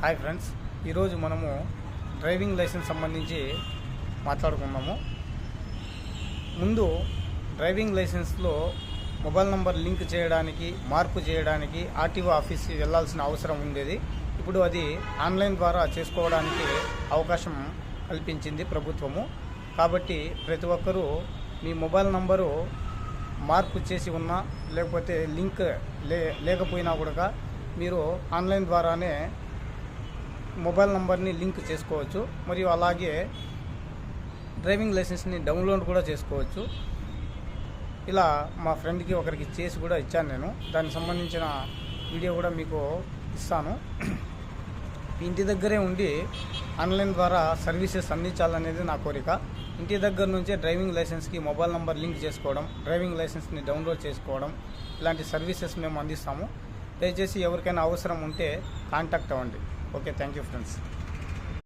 Hi friends, ఈరోజు మనము driving licence సంబంధించి మాట్లాడుకున్నాము. ముందు డ్రైవింగ్ లైసెన్స్లో మొబైల్ నంబర్ లింక్ చేయడానికి, మార్పు చేయడానికి ఆర్టీఓ ఆఫీస్కి వెళ్ళాల్సిన అవసరం ఉండేది. ఇప్పుడు అది ఆన్లైన్ ద్వారా చేసుకోవడానికి అవకాశం కల్పించింది ప్రభుత్వము. కాబట్టి ప్రతి ఒక్కరూ మీ మొబైల్ నంబరు మార్పు చేసి ఉన్నా లేకపోతే లింక్ లేకపోయినా కూడా మీరు ఆన్లైన్ ద్వారానే మొబైల్ నంబర్ని లింక్ చేసుకోవచ్చు. మరియు అలాగే డ్రైవింగ్ లైసెన్స్ని డౌన్లోడ్ కూడా చేసుకోవచ్చు. ఇలా మా ఫ్రెండ్కి ఒకరికి చేసి కూడా ఇచ్చాను నేను. దానికి సంబంధించిన వీడియో కూడా మీకు ఇస్తాను. ఇంటి దగ్గరే ఉండి ఆన్లైన్ ద్వారా సర్వీసెస్ అందించాలనేది నా కోరిక. ఇంటి దగ్గర నుంచే డ్రైవింగ్ లైసెన్స్కి మొబైల్ నంబర్ లింక్ చేసుకోవడం, డ్రైవింగ్ లైసెన్స్ని డౌన్లోడ్ చేసుకోవడం, ఇలాంటి సర్వీసెస్ మేము అందిస్తాము. దయచేసి ఎవరికైనా అవసరం ఉంటే కాంటాక్ట్ అవ్వండి. Okay, thank you friends.